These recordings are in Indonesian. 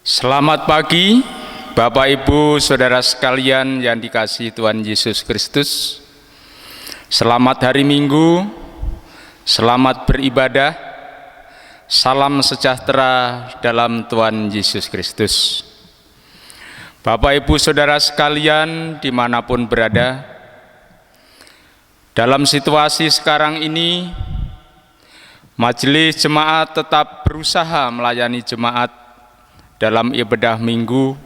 Selamat pagi, Bapak Ibu, Saudara sekalian yang dikasihi Tuhan Yesus Kristus. Selamat hari Minggu, selamat beribadah, salam sejahtera dalam Tuhan Yesus Kristus. Bapak Ibu Saudara sekalian dimanapun berada, dalam situasi sekarang ini, Majelis Jemaat tetap berusaha melayani jemaat dalam ibadah minggu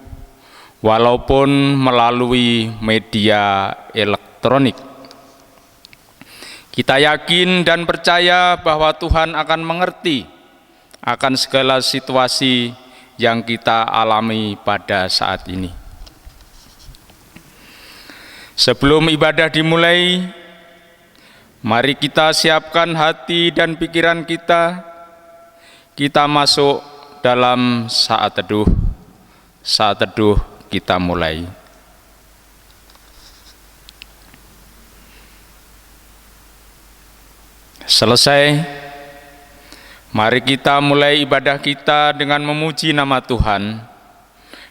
walaupun melalui media elektronik. Kita yakin dan percaya bahwa Tuhan akan mengerti akan segala situasi yang kita alami pada saat ini. Sebelum ibadah dimulai, mari kita siapkan hati dan pikiran kita. Kita masuk dalam saat teduh. Saat teduh kita mulai. Selesai, mari kita mulai ibadah kita dengan memuji nama Tuhan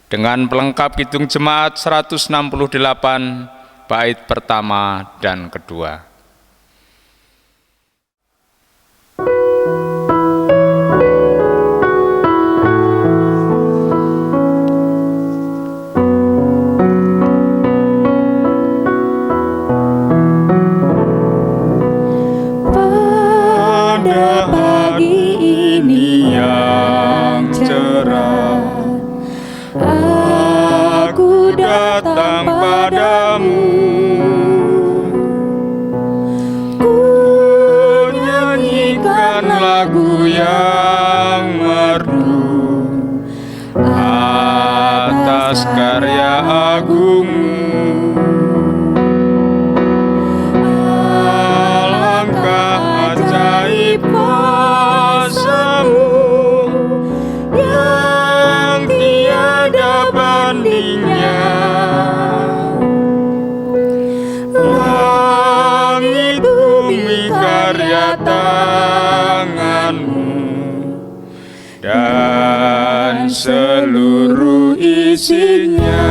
dengan pelengkap Kidung Jemaat 168 bait pertama dan kedua. Dan seluruh isinya.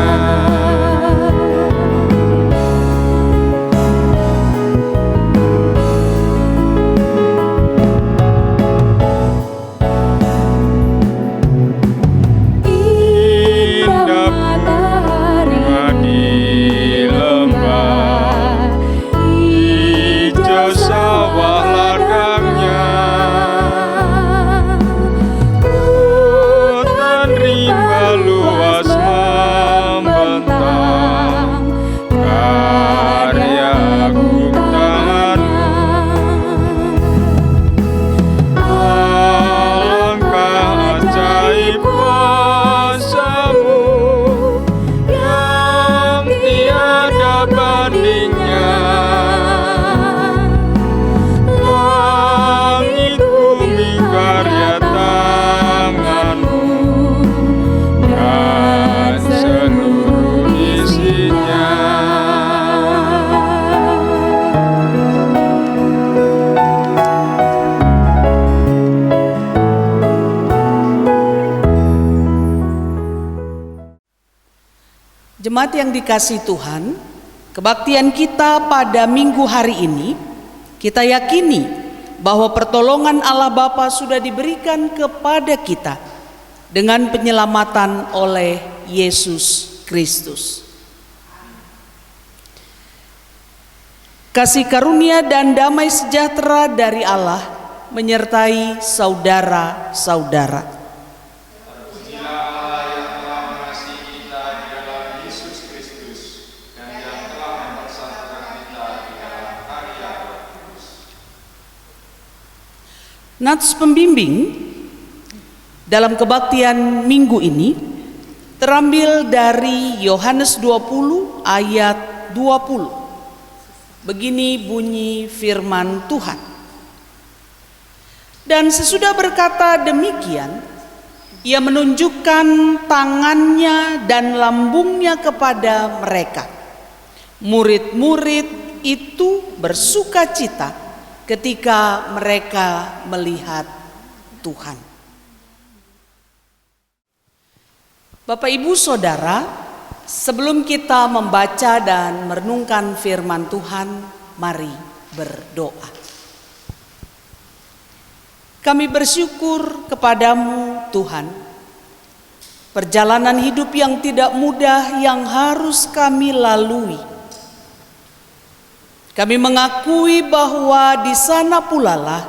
Indah matahari di lembah, hijau sawah ladangnya. Luas membentang karya agung tanganmu. Alangkah ajaib kuasa-Mu yang tiada bandingnya. Langit bumi karya tangan-Mu dan seluruh isinya. Jemaat yang dikasihi Tuhan, kebaktian kita pada minggu hari ini, kita yakini bahwa pertolongan Allah Bapa sudah diberikan kepada kita dengan penyelamatan oleh Yesus Kristus. Kasih karunia dan damai sejahtera dari Allah menyertai saudara-saudara. Terpujilah Allah yang telah mengasihi kita di dalam Yesus Kristus dan yang telah mempersatukan kita di dalam karya Roh Kudus. Nats pembimbing dalam kebaktian minggu ini terambil dari Yohanes 20 ayat 20. Begini bunyi firman Tuhan. Dan sesudah berkata demikian, ia menunjukkan tangannya dan lambungnya kepada mereka. Murid-murid itu bersukacita ketika mereka melihat Tuhan. Bapak Ibu Saudara, sebelum kita membaca dan merenungkan firman Tuhan, mari berdoa. Kami bersyukur kepadamu Tuhan, perjalanan hidup yang tidak mudah yang harus kami lalui. Kami mengakui bahwa di sana pula lah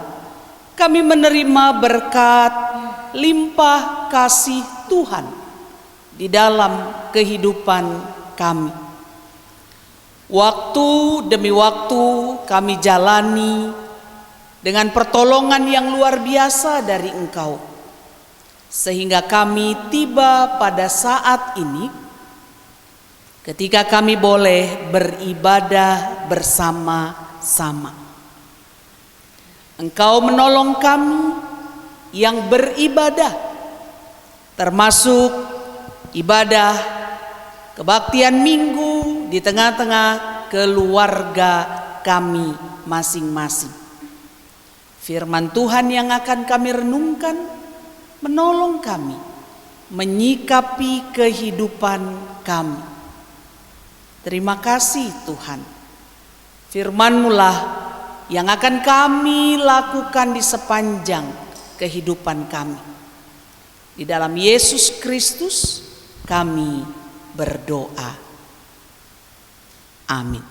kami menerima berkat limpah kasih Tuhan di dalam kehidupan kami. Waktu demi waktu kami jalani dengan pertolongan yang luar biasa dari Engkau, sehingga kami tiba pada saat ini ketika kami boleh beribadah bersama-sama. Engkau menolong kami yang beribadah, termasuk ibadah kebaktian minggu di tengah-tengah keluarga kami masing-masing. Firman Tuhan yang akan kami renungkan menolong kami menyikapi kehidupan kami. Terima kasih Tuhan. Firman-Mu lah yang akan kami lakukan di sepanjang kehidupan kami. Di dalam Yesus Kristus kami berdoa. Amin.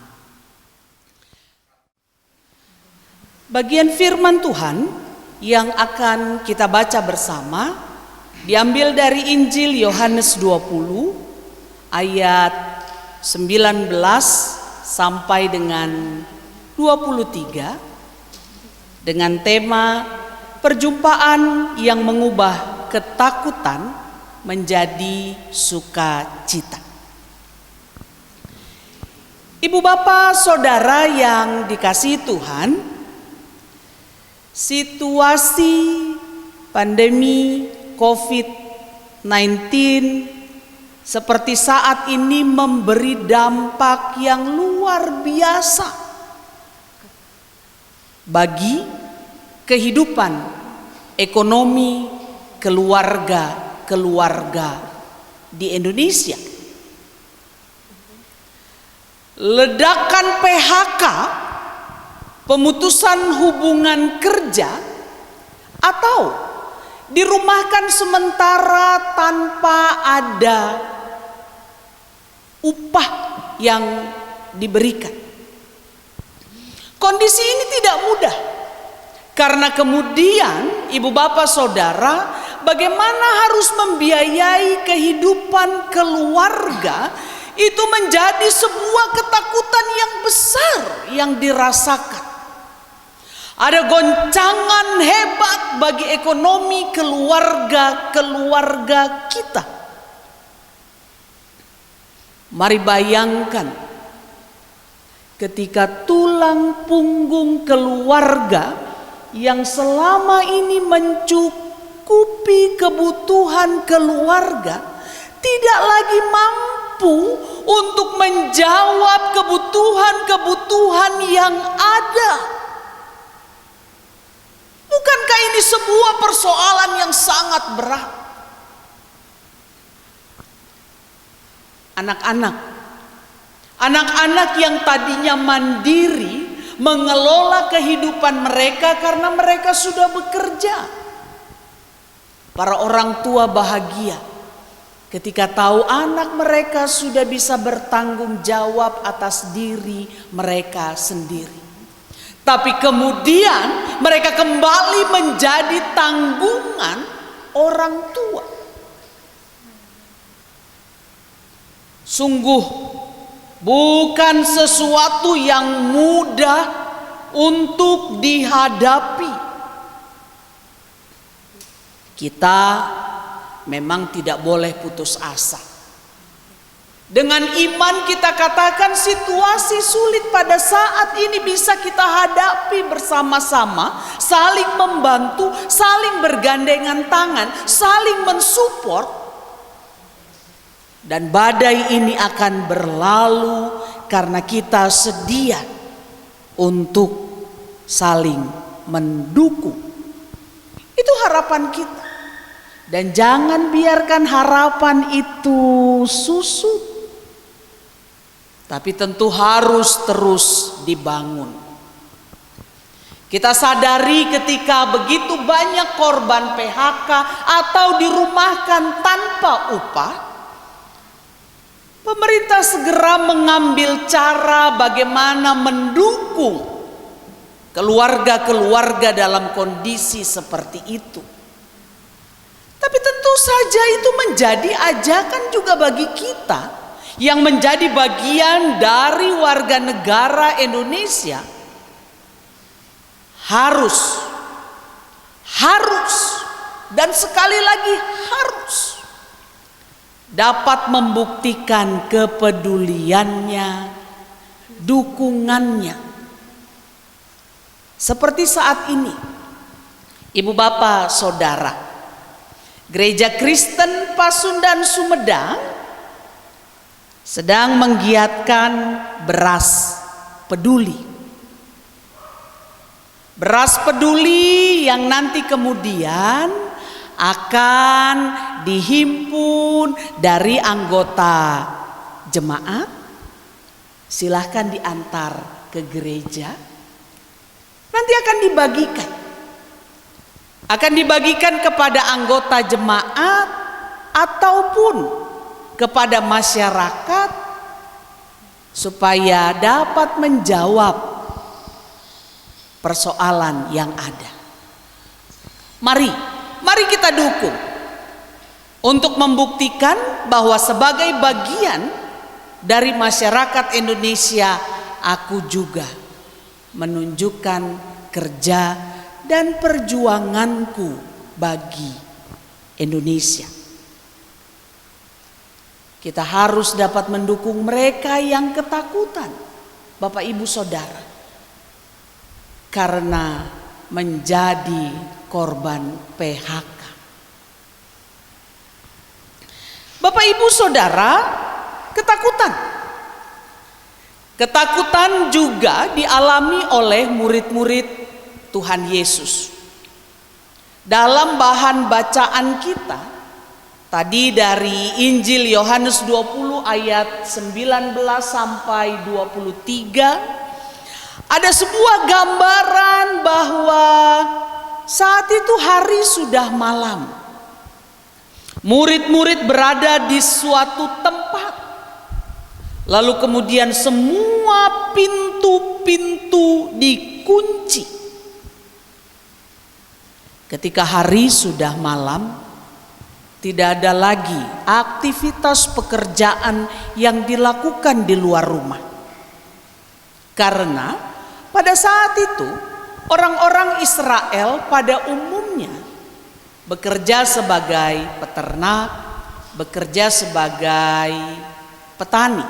Bagian firman Tuhan yang akan kita baca bersama diambil dari Injil Yohanes 20 ayat 19 sampai dengan 23 dengan tema perjumpaan yang mengubah ketakutan menjadi sukacita. Ibu bapak saudara yang dikasihi Tuhan, situasi pandemi COVID-19 seperti saat ini memberi dampak yang luar biasa bagi kehidupan ekonomi keluarga di Indonesia. Ledakan PHK, pemutusan hubungan kerja, atau dirumahkan sementara tanpa ada upah yang diberikan. Kondisi ini tidak mudah, karena kemudian ibu bapak saudara bagaimana harus membiayai kehidupan keluarga itu menjadi sebuah ketakutan yang besar yang dirasakan. Ada goncangan hebat bagi ekonomi keluarga kita. Mari bayangkan ketika tulang punggung keluarga yang selama ini mencukupi kebutuhan keluarga tidak lagi mampu untuk menjawab kebutuhan yang ada. Bukankah ini sebuah persoalan yang sangat berat? Anak-anak yang tadinya mandiri mengelola kehidupan mereka karena mereka sudah bekerja. Para orang tua bahagia ketika tahu anak mereka sudah bisa bertanggung jawab atas diri mereka sendiri. Tapi kemudian mereka kembali menjadi tanggungan orang tua. Sungguh bukan sesuatu yang mudah untuk dihadapi. Kita memang tidak boleh putus asa. Dengan iman kita katakan situasi sulit pada saat ini bisa kita hadapi bersama-sama, saling membantu, saling bergandengan tangan, saling mensupport. Dan badai ini akan berlalu karena kita sedia untuk saling mendukung. Itu harapan kita. Dan jangan biarkan harapan itu susut, tapi tentu harus terus dibangun. Kita sadari ketika begitu banyak korban PHK atau dirumahkan tanpa upah, pemerintah segera mengambil cara bagaimana mendukung keluarga-keluarga dalam kondisi seperti itu. Tapi tentu saja itu menjadi ajakan juga bagi kita yang menjadi bagian dari warga negara Indonesia. Harus dan sekali lagi harus dapat membuktikan kepeduliannya, dukungannya. Seperti saat ini, Ibu Bapak Saudara, Gereja Kristen Pasundan Sumedang sedang menggiatkan beras peduli. Beras peduli yang nanti kemudian akan dihimpun dari anggota jemaat. Silahkan diantar ke gereja. Nanti akan dibagikan. Akan dibagikan kepada anggota jemaat ataupun kepada masyarakat supaya dapat menjawab persoalan yang ada. Mari kita dukung untuk membuktikan bahwa sebagai bagian dari masyarakat Indonesia, aku juga menunjukkan kerja dan perjuanganku bagi Indonesia. Kita harus dapat mendukung mereka yang ketakutan, Bapak Ibu Saudara, karena menjadi korban PHK. Bapak Ibu Saudara, ketakutan juga dialami oleh murid-murid Tuhan Yesus. Dalam bahan bacaan kita tadi dari Injil Yohanes 20 ayat 19 sampai 23, ada sebuah gambaran bahwa saat itu hari sudah malam. Murid-murid berada di suatu tempat. Lalu kemudian semua pintu-pintu dikunci. Ketika hari sudah malam, tidak ada lagi aktivitas pekerjaan yang dilakukan di luar rumah. Karena pada saat itu orang-orang Israel pada umumnya bekerja sebagai peternak, bekerja sebagai petani.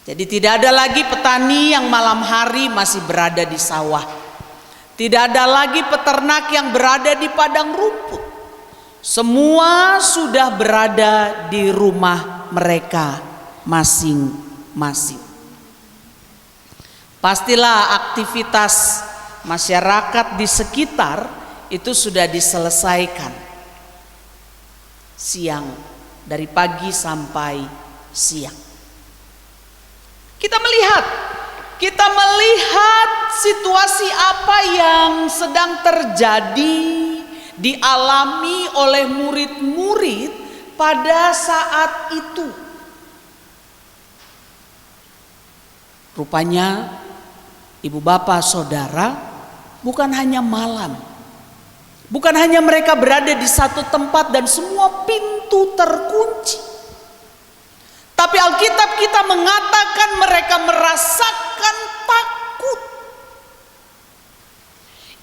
Jadi tidak ada lagi petani yang malam hari masih berada di sawah. Tidak ada lagi peternak yang berada di padang rumput. Semua sudah berada di rumah mereka masing-masing. Pastilah aktivitas masyarakat di sekitar itu sudah diselesaikan siang, dari pagi sampai siang. Kita melihat situasi apa yang sedang terjadi dialami oleh murid-murid pada saat itu. Rupanya Ibu Bapak Saudara, bukan hanya malam, bukan hanya mereka berada di satu tempat dan semua pintu terkunci, tapi Alkitab kita mengatakan mereka merasakan takut.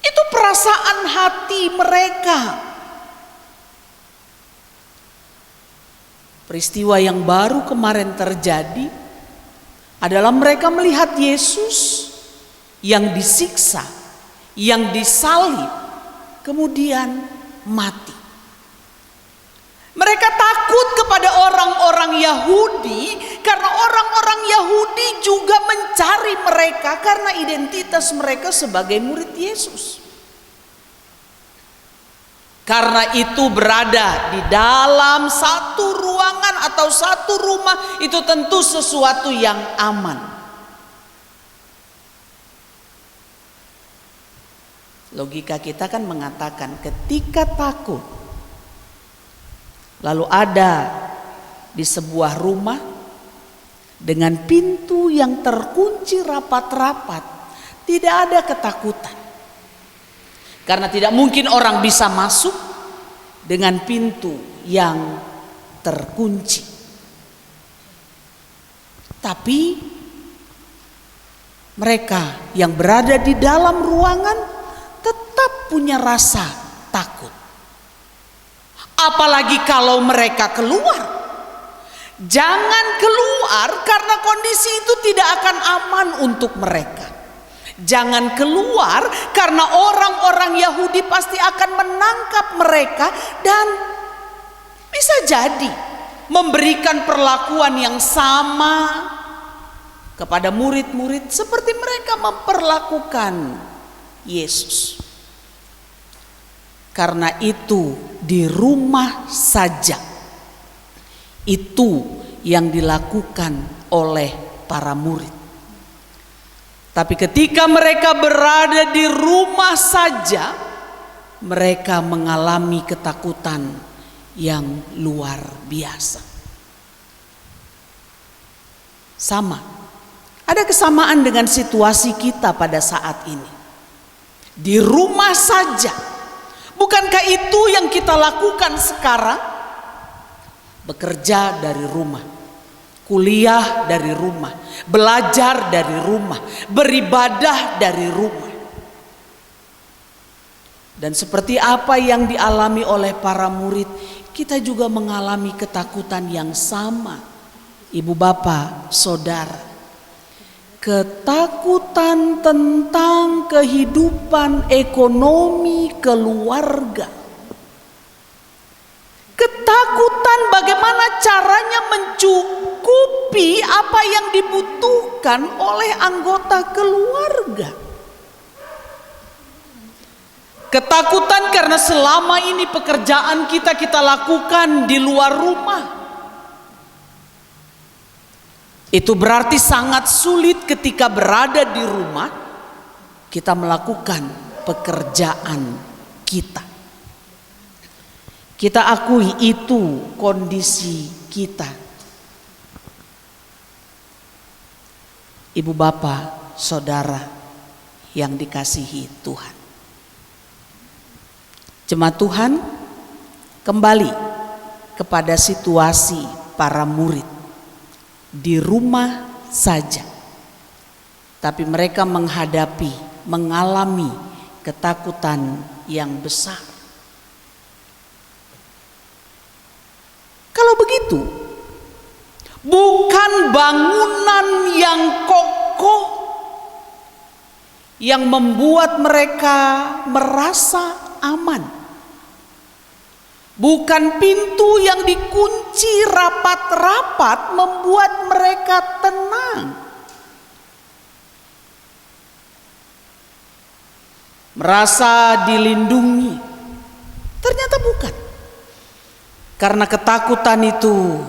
Itu perasaan hati mereka. Peristiwa yang baru kemarin terjadi adalah mereka melihat Yesus yang disiksa, yang disalib, kemudian mati. Mereka takut kepada orang-orang Yahudi karena orang-orang Yahudi juga mencari mereka karena identitas mereka sebagai murid Yesus. Karena itu berada di dalam satu ruangan atau satu rumah itu tentu sesuatu yang aman. Logika kita kan mengatakan ketika takut lalu ada di sebuah rumah dengan pintu yang terkunci rapat-rapat, tidak ada ketakutan. Karena tidak mungkin orang bisa masuk dengan pintu yang terkunci. Tapi mereka yang berada di dalam ruangan tetap punya rasa takut. Apalagi kalau mereka keluar. Jangan keluar karena kondisi itu tidak akan aman untuk mereka. Jangan keluar karena orang-orang Yahudi pasti akan menangkap mereka dan bisa jadi memberikan perlakuan yang sama kepada murid-murid seperti mereka memperlakukan Yesus. Karena itu di rumah saja itu yang dilakukan oleh para murid. Tapi ketika mereka berada di rumah saja, mereka mengalami ketakutan yang luar biasa. Sama, ada kesamaan dengan situasi kita pada saat ini. Di rumah saja, bukankah itu yang kita lakukan sekarang? Bekerja dari rumah, kuliah dari rumah, belajar dari rumah, beribadah dari rumah. Dan seperti apa yang dialami oleh para murid, kita juga mengalami ketakutan yang sama. Ibu bapak, saudara, ketakutan tentang kehidupan ekonomi keluarga. Ketakutan bagaimana caranya mencukupi apa yang dibutuhkan oleh anggota keluarga. Ketakutan karena selama ini pekerjaan kita lakukan di luar rumah. Itu berarti sangat sulit ketika berada di rumah kita melakukan pekerjaan kita. Kita akui itu kondisi kita. Ibu bapak, saudara yang dikasihi Tuhan. Jemaat Tuhan, kembali kepada situasi para murid di rumah saja. Tapi mereka mengalami ketakutan yang besar. Kalau begitu, bukan bangunan yang kokoh yang membuat mereka merasa aman. Bukan pintu yang dikunci rapat-rapat membuat mereka tenang. Merasa dilindungi. Ternyata bukan. Karena ketakutan itu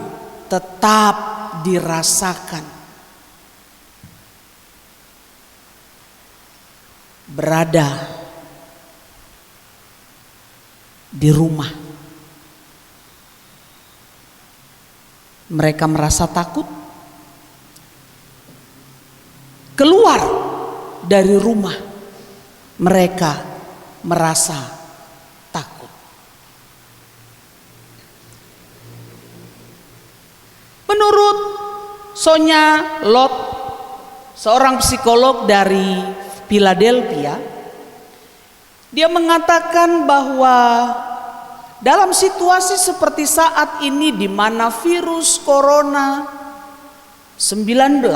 tetap dirasakan. Berada di rumah. Mereka merasa takut. Keluar dari rumah. Mereka merasa takut. Menurut Sonia Lot, seorang psikolog dari Philadelphia, dia mengatakan bahwa dalam situasi seperti saat ini di mana virus corona 19,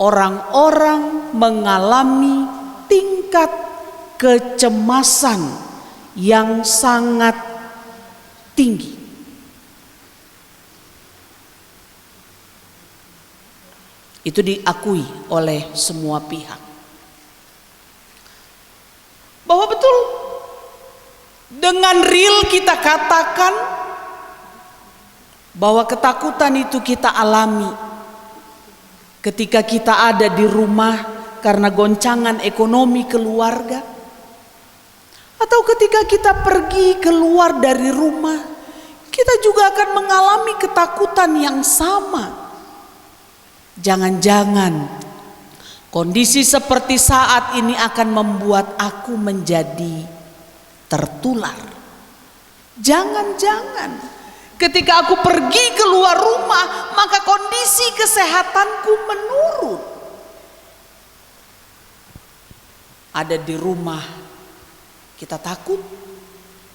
orang-orang mengalami tingkat kecemasan yang sangat tinggi. Itu diakui oleh semua pihak. Bahwa betul kita katakan bahwa ketakutan itu kita alami ketika kita ada di rumah karena goncangan ekonomi keluarga, atau ketika kita pergi keluar dari rumah, kita juga akan mengalami ketakutan yang sama. Jangan-jangan kondisi seperti saat ini akan membuat aku menjadi tertular. Jangan-jangan ketika aku pergi keluar rumah, maka kondisi kesehatanku menurun. Ada di rumah kita takut,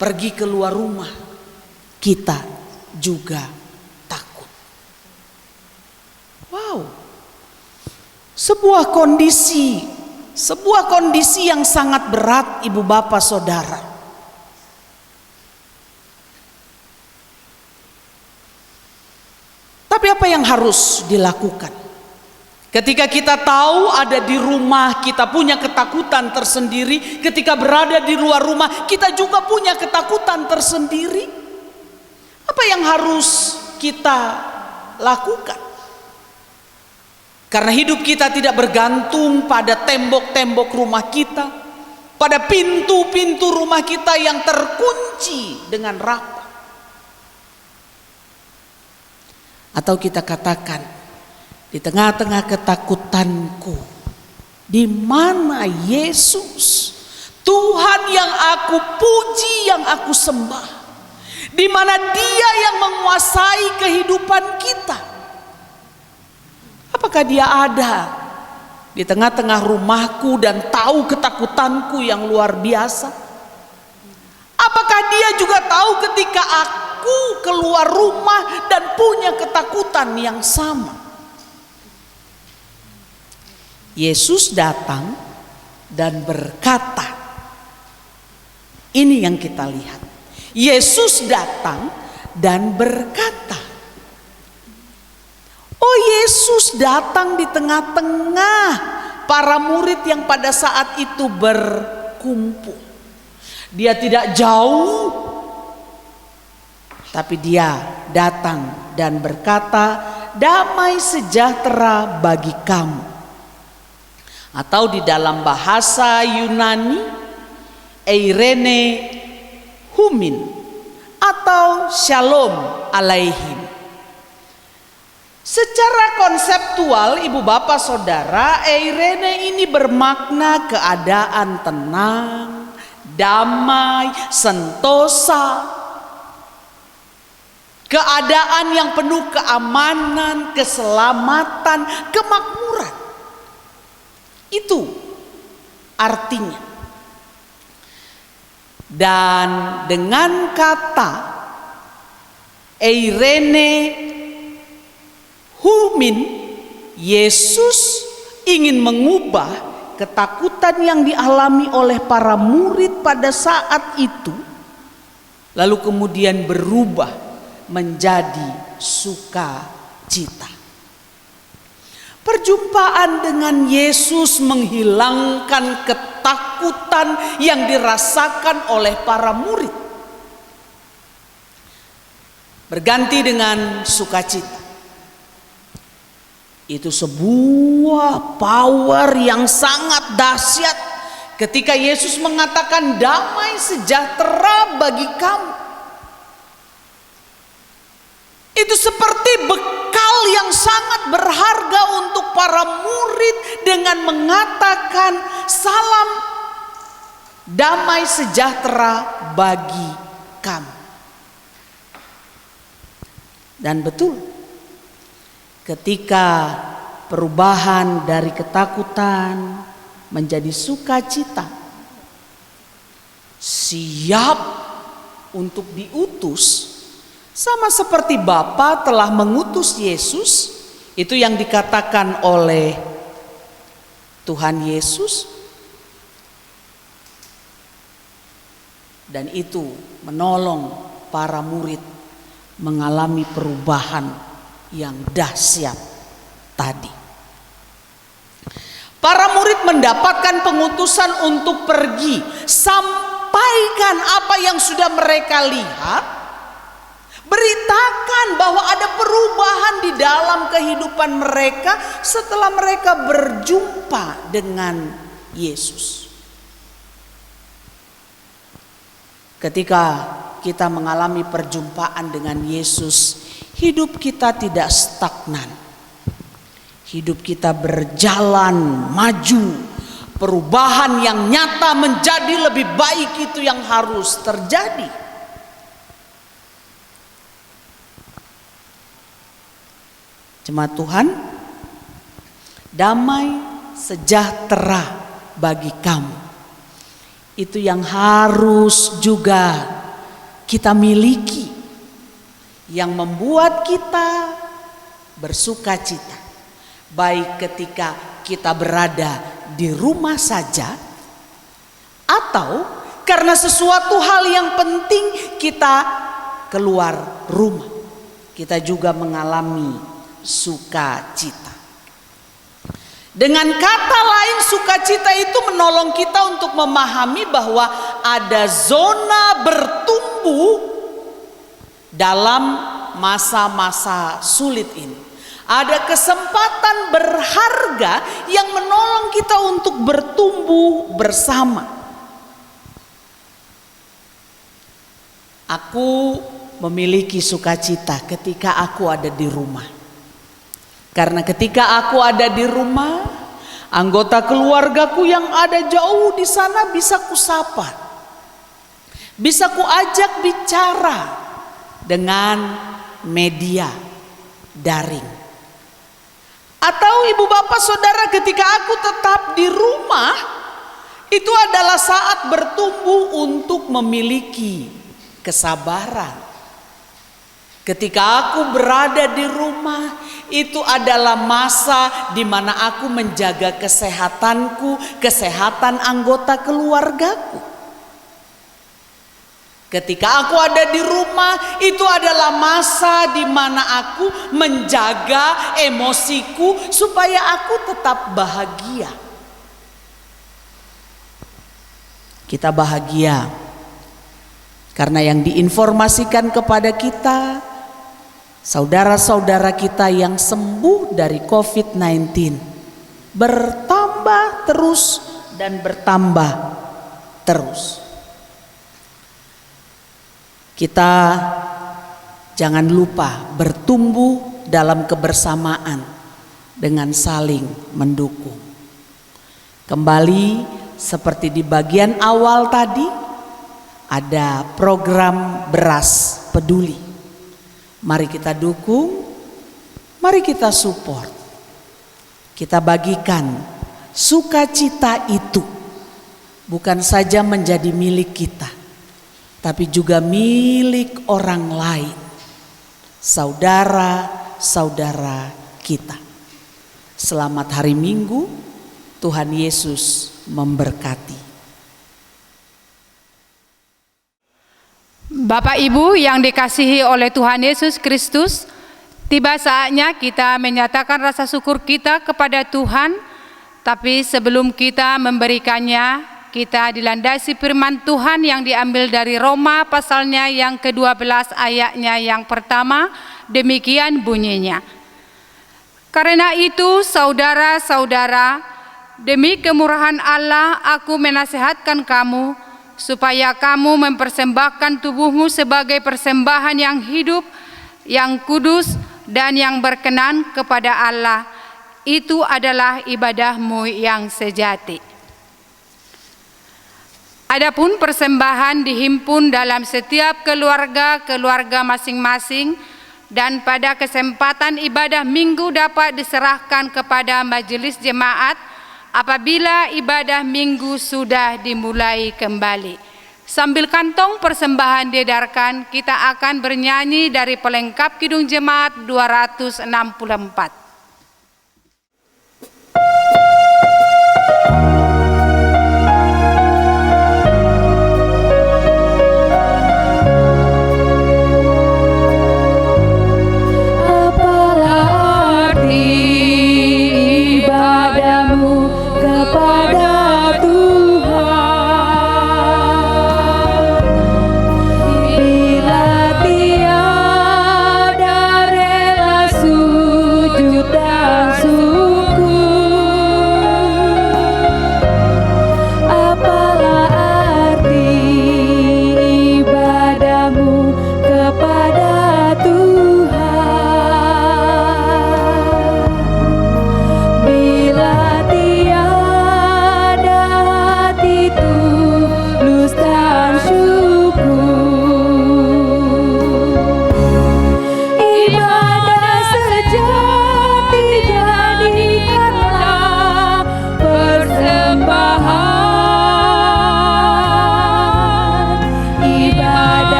pergi keluar rumah kita juga takut. Wow, sebuah kondisi yang sangat berat, ibu bapak saudara. Tapi apa yang harus dilakukan? Ketika kita tahu ada di rumah kita punya ketakutan tersendiri, ketika berada di luar rumah kita juga punya ketakutan tersendiri. Apa yang harus kita lakukan? Karena hidup kita tidak bergantung pada tembok-tembok rumah kita, pada pintu-pintu rumah kita yang terkunci dengan rapat. Atau kita katakan, di tengah-tengah ketakutanku, di mana Yesus, Tuhan yang aku puji, yang aku sembah, di mana Dia yang menguasai kehidupan kita? Apakah Dia ada di tengah-tengah rumahku dan tahu ketakutanku yang luar biasa? Apakah Dia juga tahu ketika aku keluar rumah dan punya ketakutan yang sama? Yesus datang dan berkata, ini yang kita lihat. Yesus datang dan berkata, oh, Yesus datang di tengah-tengah para murid yang pada saat itu berkumpul. Dia tidak jauh, tapi Dia datang dan berkata, damai sejahtera bagi kamu. Atau di dalam bahasa Yunani, eirene humin, atau shalom alaihim. Secara konseptual, ibu bapak saudara, eirene ini bermakna keadaan tenang, damai, sentosa, keadaan yang penuh keamanan, keselamatan, kemakmuran. Itu artinya. Dan dengan kata eirene humin, Yesus ingin mengubah ketakutan yang dialami oleh para murid pada saat itu, lalu kemudian berubah menjadi sukacita. Perjumpaan dengan Yesus menghilangkan ketakutan yang dirasakan oleh para murid, berganti dengan sukacita. Itu sebuah power yang sangat dahsyat ketika Yesus mengatakan damai sejahtera bagi kamu. Itu seperti bekal yang sangat berharga untuk para murid dengan mengatakan salam damai sejahtera bagi kamu. Dan betul, ketika perubahan dari ketakutan menjadi sukacita, siap untuk diutus. Sama seperti Bapa telah mengutus Yesus, itu yang dikatakan oleh Tuhan Yesus. Dan itu menolong para murid mengalami perubahan yang dahsyat tadi. Para murid mendapatkan pengutusan untuk pergi sampaikan apa yang sudah mereka lihat. Beritakan bahwa ada perubahan di dalam kehidupan mereka setelah mereka berjumpa dengan Yesus. Ketika kita mengalami perjumpaan dengan Yesus, hidup kita tidak stagnan. Hidup kita berjalan maju. Perubahan yang nyata menjadi lebih baik itu yang harus terjadi. Jemaat Tuhan, damai sejahtera bagi kamu. Itu yang harus juga kita miliki, yang membuat kita bersuka cita, baik ketika kita berada di rumah saja, atau karena sesuatu hal yang penting kita keluar rumah, kita juga mengalami sukacita. Dengan kata lain, sukacita itu menolong kita untuk memahami bahwa ada zona bertumbuh dalam masa-masa sulit ini. Ada kesempatan berharga yang menolong kita untuk bertumbuh bersama. Aku memiliki sukacita ketika aku ada di rumah. Karena ketika aku ada di rumah, anggota keluargaku yang ada jauh di sana bisa kusapa, bisa kuajak bicara dengan media daring. Atau ibu bapak saudara, ketika aku tetap di rumah, itu adalah saat bertumbuh untuk memiliki kesabaran. Ketika aku berada di rumah, itu adalah masa di mana aku menjaga kesehatanku, kesehatan anggota keluargaku. Ketika aku ada di rumah, itu adalah masa di mana aku menjaga emosiku supaya aku tetap bahagia. Kita bahagia karena yang diinformasikan kepada kita, saudara-saudara kita yang sembuh dari COVID-19 bertambah terus dan bertambah terus. Kita jangan lupa bertumbuh dalam kebersamaan dengan saling mendukung. Kembali seperti di bagian awal tadi, ada program beras peduli. Mari kita dukung, mari kita support. Kita bagikan sukacita itu bukan saja menjadi milik kita, tapi juga milik orang lain, saudara-saudara kita. Selamat hari Minggu, Tuhan Yesus memberkati. Bapak Ibu yang dikasihi oleh Tuhan Yesus Kristus, tiba saatnya kita menyatakan rasa syukur kita kepada Tuhan. Tapi sebelum kita memberikannya, kita dilandasi firman Tuhan yang diambil dari Roma pasalnya yang ke-12 ayatnya yang pertama. Demikian bunyinya. Karena itu saudara-saudara, demi kemurahan Allah aku menasihatkan kamu supaya kamu mempersembahkan tubuhmu sebagai persembahan yang hidup, yang kudus dan yang berkenan kepada Allah. Itu adalah ibadahmu yang sejati. Adapun persembahan dihimpun dalam setiap keluarga masing-masing, dan pada kesempatan ibadah minggu dapat diserahkan kepada majelis jemaat apabila ibadah minggu sudah dimulai kembali. Sambil kantong persembahan diedarkan, kita akan bernyanyi dari pelengkap Kidung Jemaat 264. Kepada Tuhan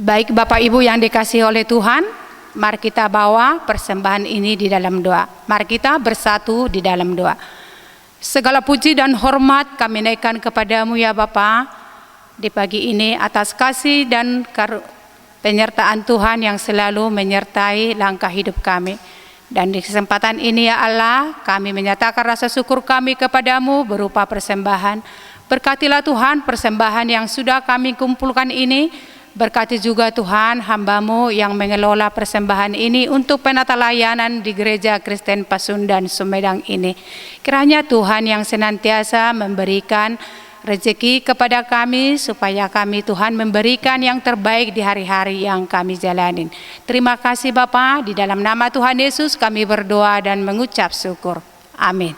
Baik Bapak Ibu yang dikasihi oleh Tuhan, mari kita bawa persembahan ini di dalam doa. Mari kita bersatu di dalam doa. Segala puji dan hormat kami naikkan kepadamu ya Bapa di pagi ini atas kasih dan penyertaan Tuhan yang selalu menyertai langkah hidup kami. Dan di kesempatan ini ya Allah, kami menyatakan rasa syukur kami kepadamu berupa persembahan. Berkatilah Tuhan persembahan yang sudah kami kumpulkan ini. Berkati juga Tuhan hamba-Mu yang mengelola persembahan ini untuk penata layanan di Gereja Kristen Pasundan Sumedang ini. Kiranya Tuhan yang senantiasa memberikan rezeki kepada kami supaya kami Tuhan memberikan yang terbaik di hari-hari yang kami jalanin. Terima kasih Bapa, di dalam nama Tuhan Yesus kami berdoa dan mengucap syukur. Amin.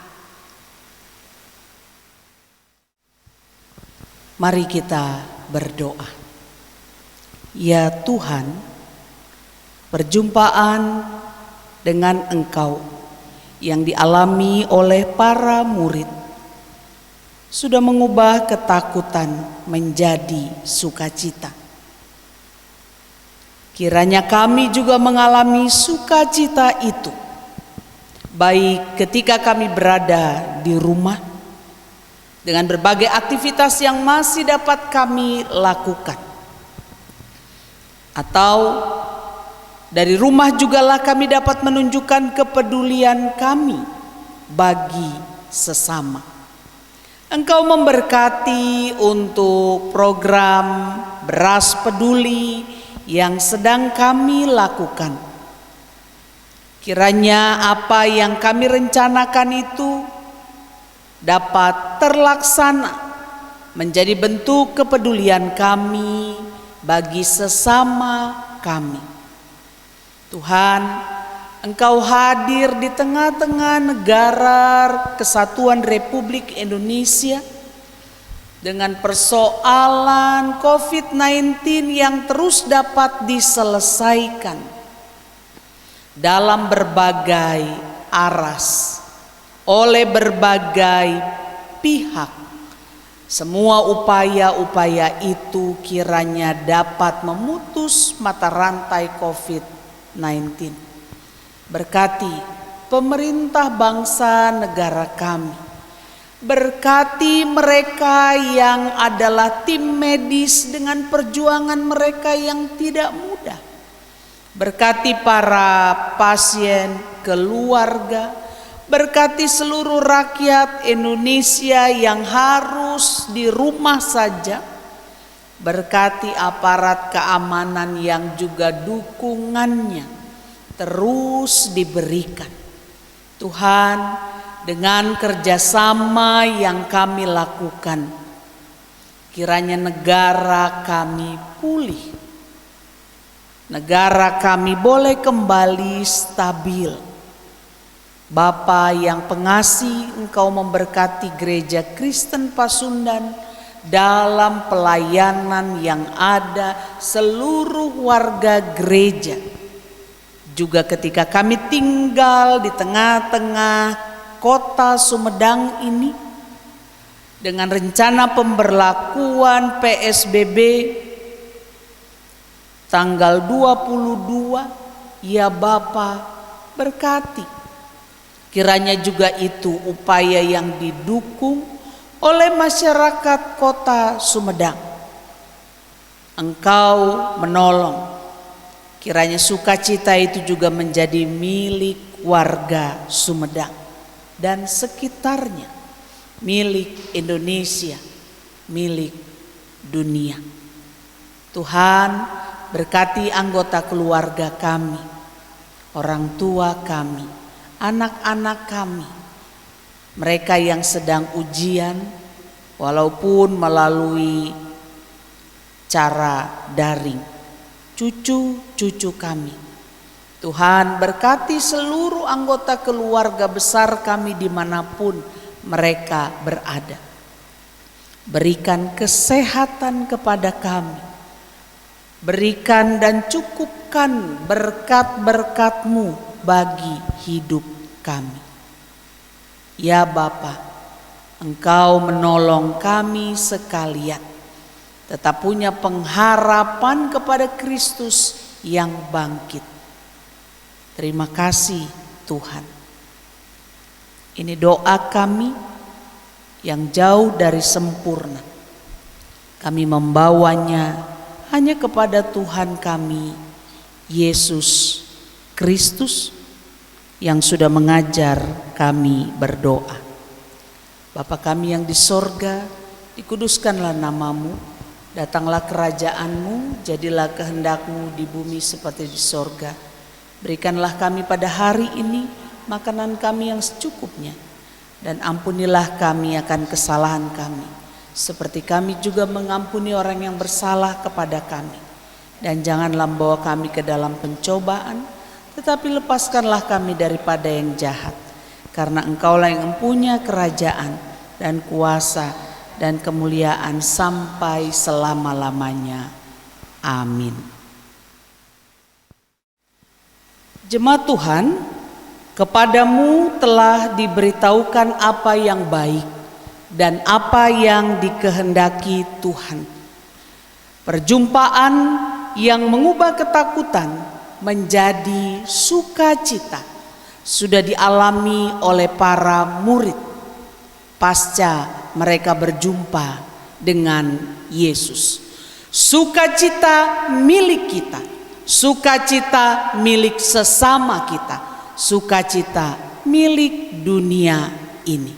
Mari kita berdoa. Ya Tuhan, perjumpaan dengan Engkau yang dialami oleh para murid sudah mengubah ketakutan menjadi sukacita. Kiranya kami juga mengalami sukacita itu, baik ketika kami berada di rumah, dengan berbagai aktivitas yang masih dapat kami lakukan, atau dari rumah jugalah kami dapat menunjukkan kepedulian kami bagi sesama. Engkau memberkati untuk program Beras Peduli yang sedang kami lakukan. Kiranya apa yang kami rencanakan itu dapat terlaksana menjadi bentuk kepedulian kami bagi sesama kami. Tuhan, Engkau hadir di tengah-tengah negara Kesatuan Republik Indonesia dengan persoalan COVID-19 yang terus dapat diselesaikan dalam berbagai aras oleh berbagai pihak. Semua upaya-upaya itu kiranya dapat memutus mata rantai COVID-19. Berkati pemerintah bangsa negara kami. Berkati mereka yang adalah tim medis dengan perjuangan mereka yang tidak mudah. Berkati para pasien, keluarga. Berkati seluruh rakyat Indonesia yang harus di rumah saja. Berkati aparat keamanan yang juga dukungannya terus diberikan. Tuhan, dengan kerjasama yang kami lakukan, kiranya negara kami pulih. Negara kami boleh kembali stabil. Bapa yang pengasih, Engkau memberkati Gereja Kristen Pasundan dalam pelayanan yang ada seluruh warga gereja. Juga ketika kami tinggal di tengah-tengah kota Sumedang ini, dengan rencana pemberlakuan PSBB tanggal 22, ya Bapa berkati. Kiranya juga itu upaya yang didukung oleh masyarakat kota Sumedang. Engkau menolong. Kiranya sukacita itu juga menjadi milik warga Sumedang dan sekitarnya, milik Indonesia, milik dunia. Tuhan, berkati anggota keluarga kami, orang tua kami, anak-anak kami, mereka yang sedang ujian walaupun melalui cara daring, cucu-cucu kami. Tuhan, berkati seluruh anggota keluarga besar kami dimanapun mereka berada. Berikan kesehatan kepada kami. Berikan dan cukupkan berkat-berkat-Mu bagi hidup kami. Ya Bapa, Engkau menolong kami sekalian. tetap punya pengharapan kepada Kristus yang bangkit. Terima kasih Tuhan. Ini doa kami yang jauh dari sempurna. Kami membawanya hanya kepada Tuhan kami, Yesus Kristus, yang sudah mengajar kami berdoa. Bapa kami yang di sorga, dikuduskanlah namamu, datanglah kerajaanmu, jadilah kehendakmu di bumi seperti di sorga. Berikanlah kami pada hari ini makanan kami yang secukupnya, dan ampunilah kami akan kesalahan kami, seperti kami juga mengampuni orang yang bersalah kepada kami. Dan janganlah membawa kami ke dalam pencobaan, tetapi lepaskanlah kami daripada yang jahat. Karena Engkaulah yang mempunyai kerajaan dan kuasa dan kemuliaan sampai selama-lamanya. Amin. Jemaat Tuhan, kepadamu telah diberitahukan apa yang baik dan apa yang dikehendaki Tuhan. Perjumpaan yang mengubah ketakutan menjadi sukacita sudah dialami oleh para murid pasca mereka berjumpa dengan Yesus. Sukacita milik kita, sukacita milik sesama kita, sukacita milik dunia ini.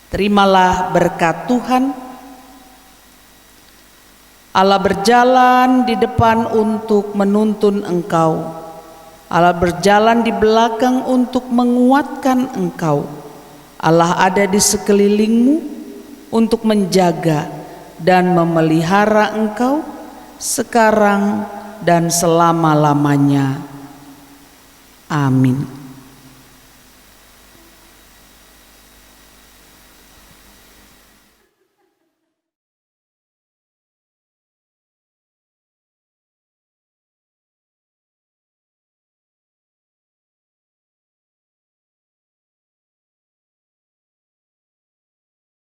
Terimalah berkat Tuhan. Allah berjalan di depan untuk menuntun engkau. Allah berjalan di belakang untuk menguatkan engkau. Allah ada di sekelilingmu untuk menjaga dan memelihara engkau sekarang dan selama-lamanya. Amin.